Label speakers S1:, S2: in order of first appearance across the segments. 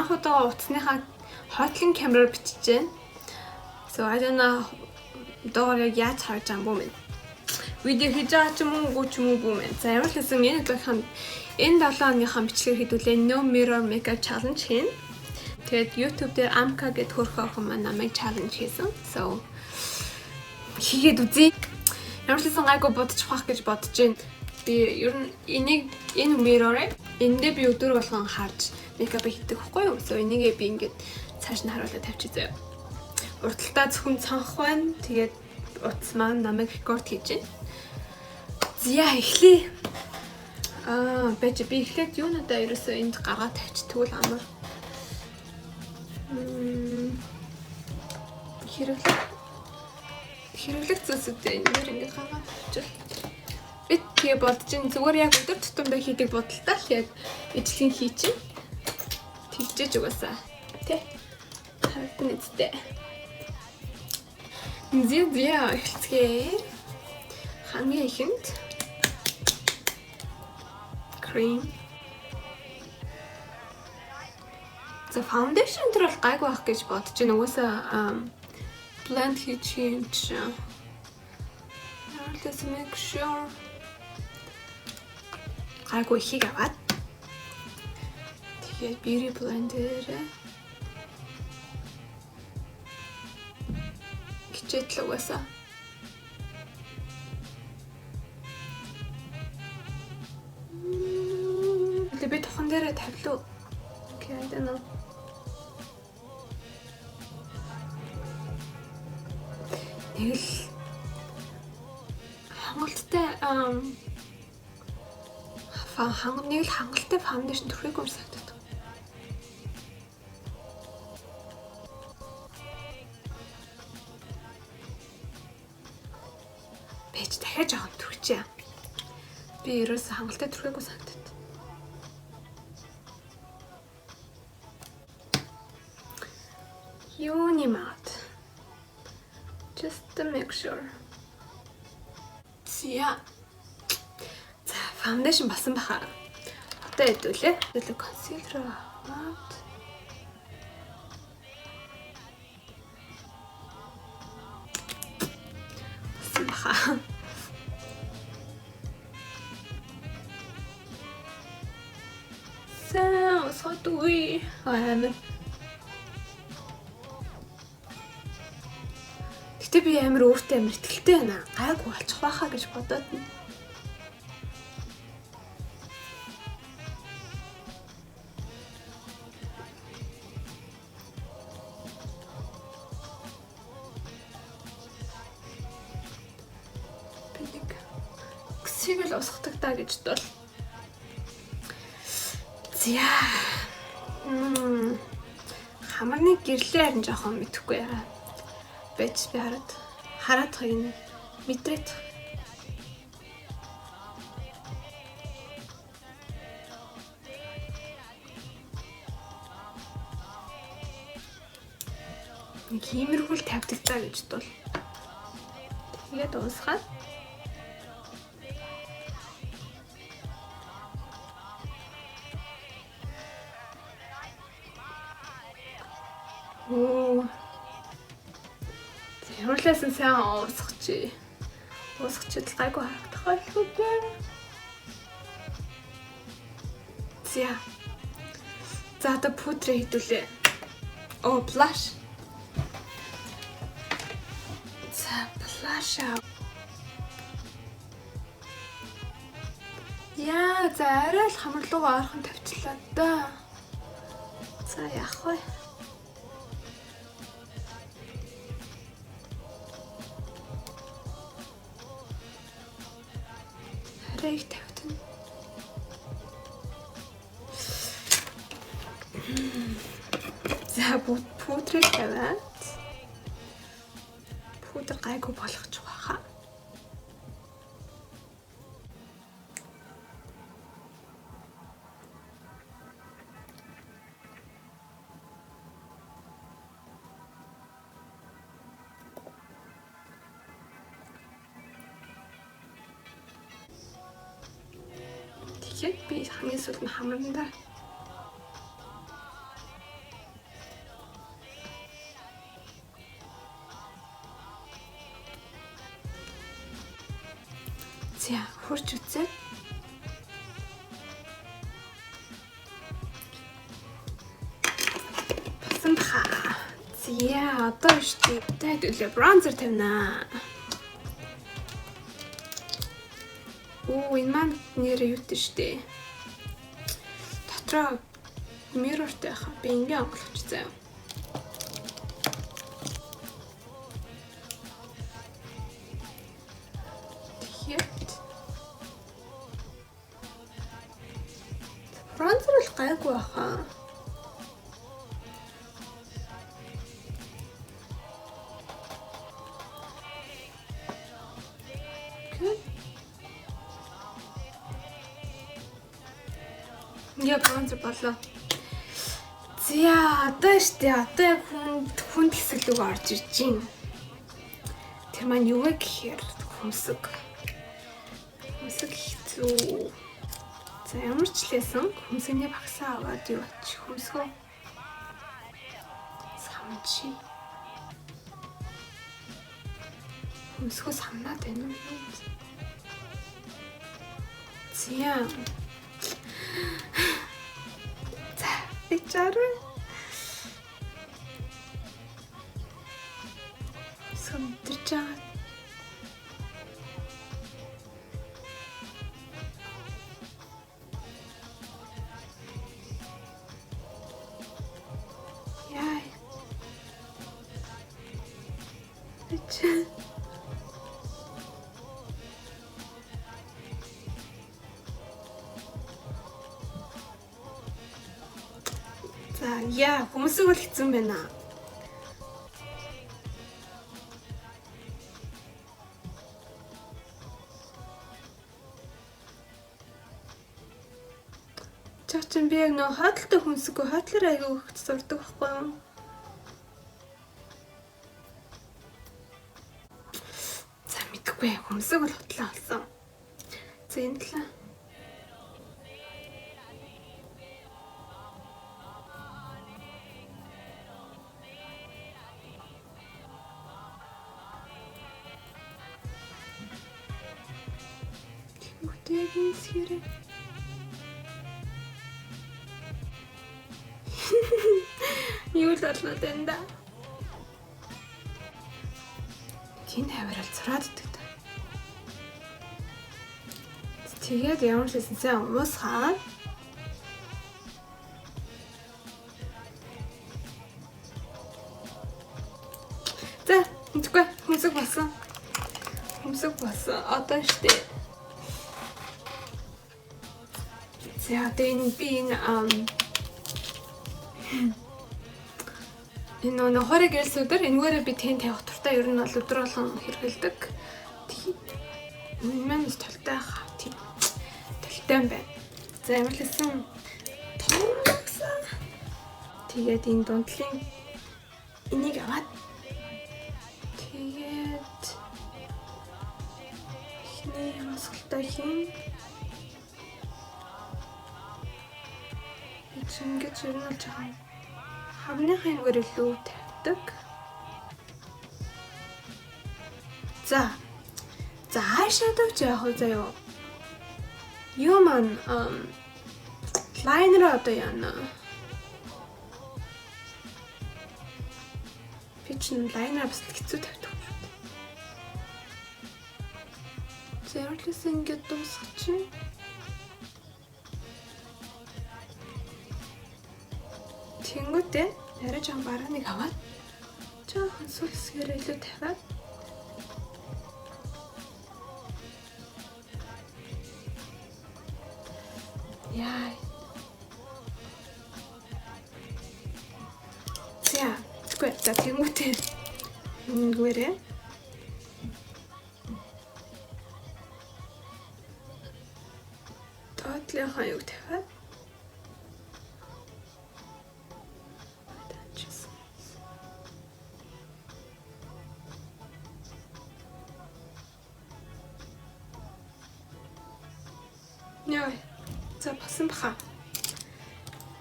S1: анх удаа утасныхаа хойтлын камераар бичиж байна. So I don't know доор яаж харж байгаа юм бүү мэн. Видео хийж байгаа ч юм уу бүү мэн. За ямар ч гэсэн энэ удаагийн энэ 7 оныхаа бичлэгээр хийдүүлээ No Mirror Makeup Challenge хийн. Тэгээд YouTube дээр Amka гэд хөрхөө охин маань намайг challenge хийсэн. So хийгээд үзье. Ямар ч гэсэн гайгүй бодчих واخ гэж бодож байна. Би ер нь энэ mirror-ыг эндээ би өдөр болгон харж makeup хийдэг байхгүй юу? So энийгээ би ингээд цааш нь харуулаад тавьчихъя. Урталтаа зөвхөн цанх байна. Тэгээд утас маань намайг рекорд хийж байна. Зя эхлэе. Бэж би эхлээд юу надаа ерөөсөө энд гаргаад тавьчихтгүй л амар. Хэрэглэх зүйлсүүдээ энэ ингээд гаргаад тавьчих. Би тэгээ бодож ин зүгээр яг өдөр тутамдаа хийдэг бодолтой л яг ижлэн хийчих. Тэгжээж угаасаа. Тэ. Харагдана үстэй. Зя эхэлцгээе. Хамгийн ихэнд cream. За foundation дээр бол гайгүй байх гэж бодож байна. Угаасаа blend хийж юм чи. Let's make sure. Гайгүй ихийг аваад. Тэгээд beauty blender хичээтэл угаасаа. Би тохон дээрээ тавилуу. Okay, I don't know. Тэгэл хангалттай фаундейшн төрхийгүй юм санагдав. Бэж дахиад жоохон түрхчихье. Би ерөөсөө хангалттай түрхээгүй санагдав. Юуны мат. Just to make sure. Зя. За, foundation басан баха. Одоо хэдүүлээ. Хэдүүлээ concealer аваад. Басан баха. Сотуи. Гэтэ би амар өөртөө амар итгэлтэй байна. Гайгүй болчих байхаа гэж бодоод байна. Би нэг гисийг л усгадаг даа гэж бол. Зя. Хамарны гэрлээ харин жоохон мэдэхгүй яа. Бэж би хараад хойно мэдрээд. Нэг иймэрхүүл тавьдаг даа гэж бол. Тэгээд уусгаад. Хөрөлөөсөн сайн уусгачих. Уусгачихад гайгүй харагдах байлгүй дээ. Зя. За одоо пудра хийдүүлээ. Blush. За blush. Яа, за арай л хамарлуугаа ойрхон тавьчлаа да. За яах вэ? Арай тавьтана. За пудрыг тавиад. Пудр гайгүй болгочих байхаа. Тэгэхээр би хамгийн сүүлд нь хамрандаа үзээд басан баха. Зя одоо штий хэдүүлээ бронзер тавина. Энэ маань нэр юу вэ штий? Дотроо mirrorтэй хаа би ингээ онгойлгоч заяа. Бронзер л гайгүй баха. Я бронзер болоо. За одоо штэ одоо яг хүнд хэсэг рүү орж ирж байна. Тэр маань юу вэ гэхээр хүмсэг хэцүү. За ямар ч лээсэн хүмсэний багсаа аваад юу ач хүмсгөө самчи. Хүмсгөө самнаад байна уу? Зя. За бичаарай. Сумтэрч байгаа. Яй. Бичээ. За яа хүмүүсийг бол хэцүү юм байна. Чачин би яг нөө хойдолтой хүнсгүй хойдлоор аягүй хөвгт сурдаг байхгүй юу? За мэдгүй хүнсэг бол хотлоо алсан. За энэ талаа. Тэгийн сэрэ. Юу л болоод байна да. Тин хавирал зураад идэх та. Тэгээд ямар ч хэлсэн уусгаад за мэдгүй хүмсэг болсон. Одоо штэ. За энэ би энэ нөхөрийг гэлсүүдэр энэгээр би тэн тавих туртаа ер нь бол өдөр болгон хэрэгэлдэг. Энэ маань толтой хаа тийм толтой юм байна. За ямар л хэлсэн томгсон. Тэгээд энэ дундлын энийг аваад тэгээд ихний масгалтай хийн. Ингэж ер нь л жаахан хавныхын нүгээр илүү тавьдаг. За eyeshadow ч яах вэ заяа. Юу маань лайнер одоо яана. Би чинь лайнер бас хэцүү тавьдаг юм шүү. Зэрлээс ингэж дуусгачих. Тэнгүүтээ арай жоон барааныг аваад жоохон сүлсгээр илүү тавиад яа. За тэнгүүтээ ингэвэрээ тоотлынхаа юг тавиад яа. За басан баха.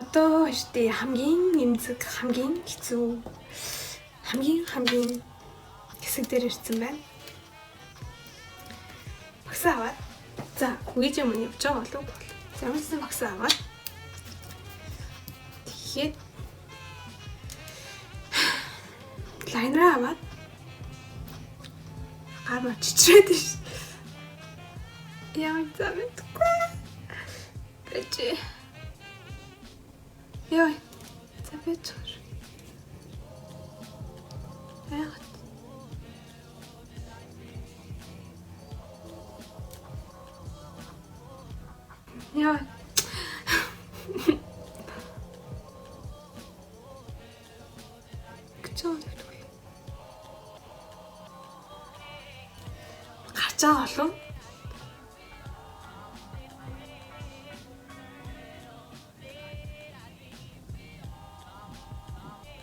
S1: Одоо штэ хамгийн эмзэг, хамгийн хэцүү, хамгийн хэсэг дээр ирсэн байна. Багсаа аваад За, видео мань явж байгаа болов уу? Замсан багс аваад. Тэгээд лайнер аваад гар моччихээд ш. Яа замэхгүй. Бэжи. Яа. Забэцэр. Яа. Яа. Гарч байгаа болов?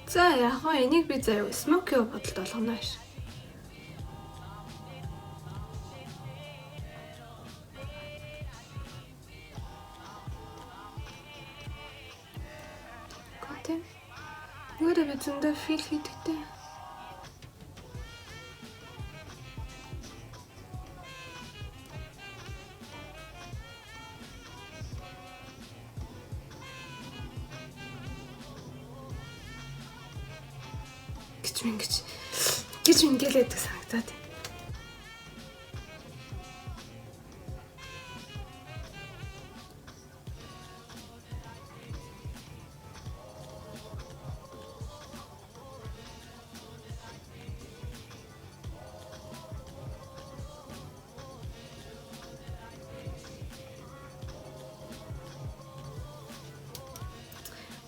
S1: За яг хоо энийг би заяа смоки бодолд болгоно ш. Готэ. Нүрэ би зөндөө фил хийдэгтэй. гэж ингээл яддаг санагдаад.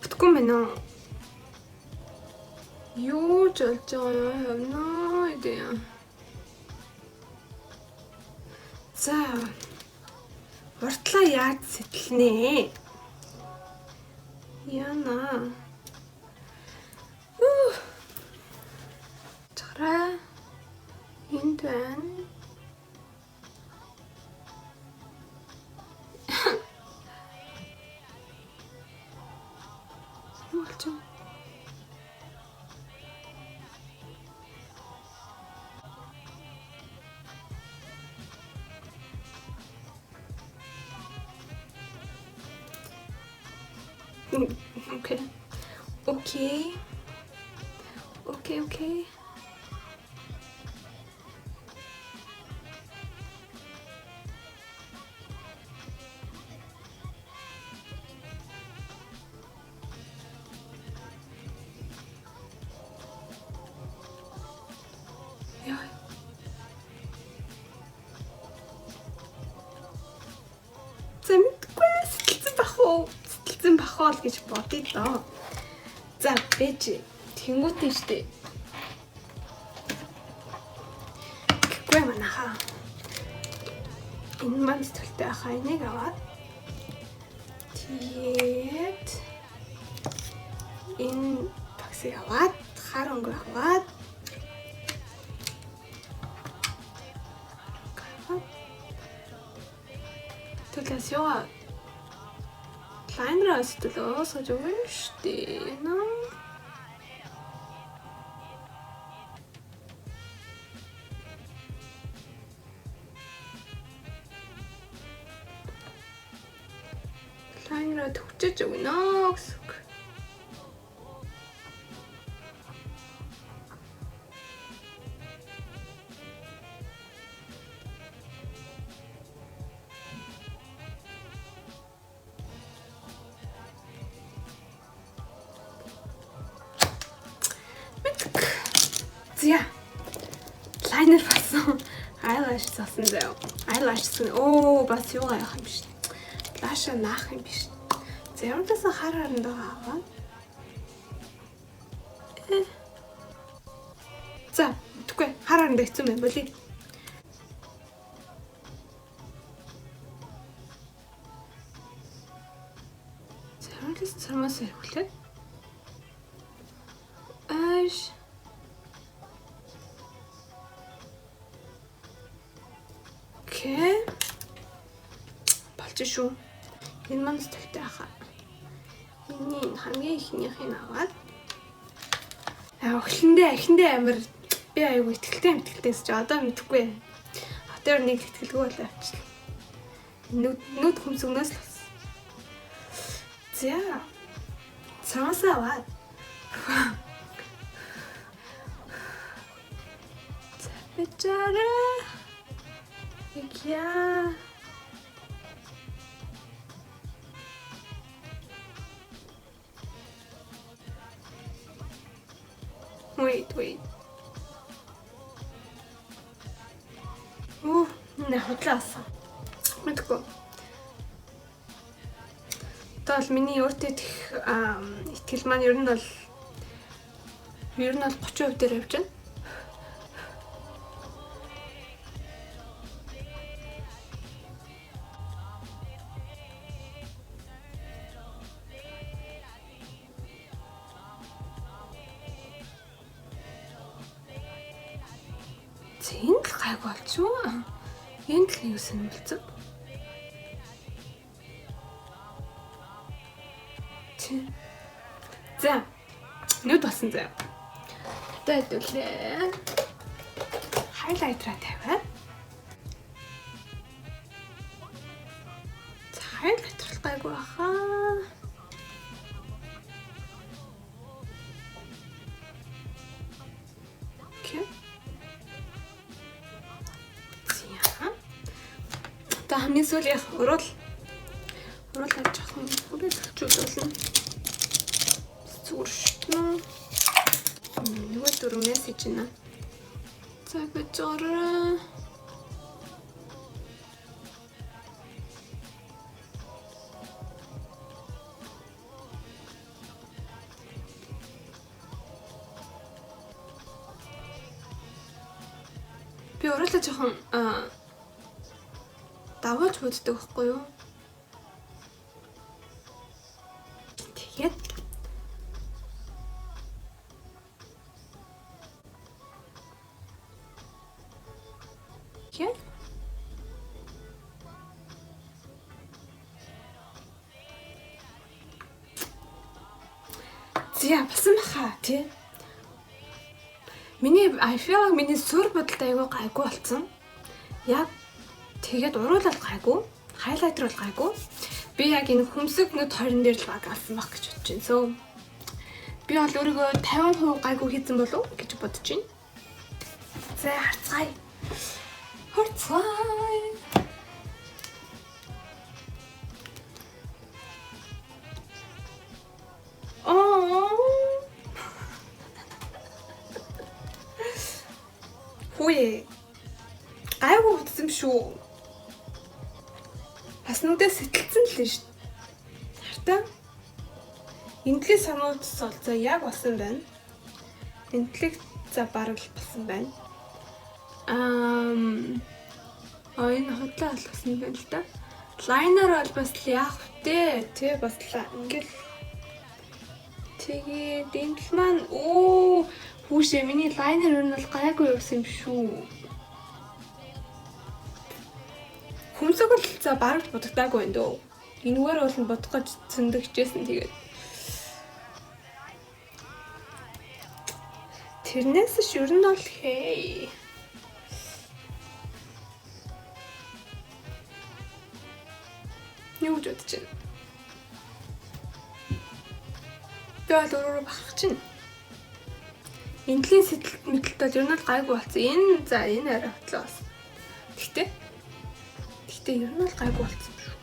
S1: Бүтггүй мэн үү? Юу ч болж байгаа юм явна идея. За. Уртлаа яаж сэтэлнэ? Яна. Чараа. Энд байна. Молчоо. Okay. Okay. Okay, okay. Яа. Зэмтгүй сэтгэлзэн бах уу? Сэтгэлзэн бахвал гэж бодъё доо. За, бэж. Тэнгүүтээ штэ. Гэхгүй манайхаа. Энэ маань сэтгэлтэй ахаа энийг аваад. Тэгээд энэ такси аваад, хар өнгө аваад. Төлөөс яа. Лайнераас төлөөс жогэн штэ. Наа. Лайнераа төвчөж өгнө гэсэн. Зя. Лайнер басан. Eyelash засан заяа. Eyelash оо бас юу яах юм биш. Лаша наах юм биш. Зэмтээс хараарнд байгаа. За, тэгвэл хараарнд хэцүү юм боли. Зэмтээс цамаас ирүүлээд. Аш. Окей. Болж шүү. Энэ маань сэтгэлтэй хаа. Миний хамгийн ихнийхийг аваад. Эхлэндээ амар би аягүй итгэлтэй ч одоо мэдэхгүй. Хотоор нэг итгэлгүй болоо авчихлаа. Нүд хөмсгнөөс л. За. Цаасаа. Бечара. Яа. Wait. Не худлаасан. Мэдгүй. Тэгэл миний өөртөө их итгэл маань ер нь бол 30% дээр явж байна. Энд л гайг болчихоо. Энд л юу сонирхолтой. За. Нүд болсон заяа. Одоо хэдүүлээ. Хайлайтраа тавиад. За хайлайтр гайгүй баха. Окей. Та хамгийн сүүлийн уруулаад жоохон үргэлжлүүлсэн. Зүршнэ. Нөгөө дөрөв мессеж байна. За бочора. Би уруулаад жоохон даваач боддог байхгүй юу? Тэгээд зя басан баха тий. I feel like миний сүр бодолд аягүй гайгүй болсон. Яг тэгээд уруулал гайгүй, хайлайтер бол гайгүй. Би яг энэ хөмсөг нүд хоёрын дээр л багаасан баг гэж бодож байна. So би бол өөрийгөө 50% гайгүй хийсэн болов уу гэж бодож байна. За харцгаая. Хөөе. Гайгүй утсан шүү. Хаснуудаа сэтэлцэн л нь шүү. Хартаа. Энтлэг сануудс бол за яг болсон байна. Энтлэг за бараг л болсон байна. Энэ хотлоо алгасан байна л да. Лайнер бол бас яах вэ? Тэ бас ингээл тэгээд энэ л маань хүүшээ миний лайнер юу нь бол гайгүй явсан юм шүү. Хүмсэг бол за бараг бодогдаагүй байна дөө. Энэгээр бол нь бодох гэж зөндөгчээсэн тэгээд. Тэрнээс ш ер нь бол хей. Юу ч бодож байна. Тэгэл өөрөө бахах чинь. Энтлийн сэтэл мэдлэлт бол ер нь гайгүй болсон. Энэ арай хотлоо болсон. Тэгтээ ер нь л гайгүй болсон шүү.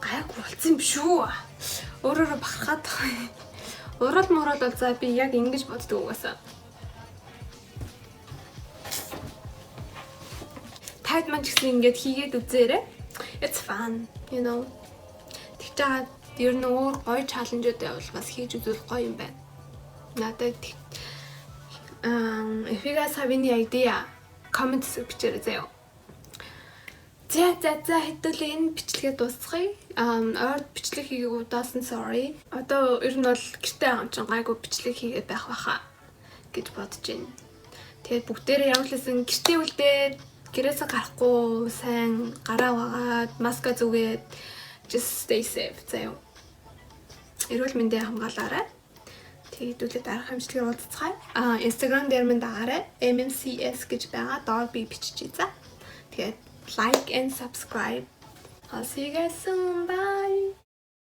S1: Гайгүй болсон юм шүү. Өөрөөрөө бахархаад байгаа. Урал морол бол за би яг ингэж боддог угаасаа. Тайд маань ч гэсэн ингэж хийгээд үзээрэй. It's fun, you know. Тэгтээ ер нь өөр гоё чаленжууд явал бас хийж үзвэл гоё юм байна. Надад if you guys have any idea, comment бичээрэй заяа. За хэдүүлээ энэ бичлэгээ дуусгая. Ойр бичлэг хийгээг удаасан sorry. Одоо ер нь бол гэртээ хамчин гайгүй бичлэг хийгээд байх байхаа гэж бодож байна. Тэгээд бүгдээрээ явуулсан гэртээ үлдээд гэрээсээ гарахгүй сайн гараа вагаад маска зүгээд just stay safe заяа. Эрүүл мэндээ хамгаалаарай. Тэгээд хэдүүлээ дараах хэмжлэгээр уулзцгаая. Instagram дээр минь дагаарай. MMCS гэж байгаа. Доор би биччихье за. Тэгээд like and subscribe. I'll see you guys soon. Bye.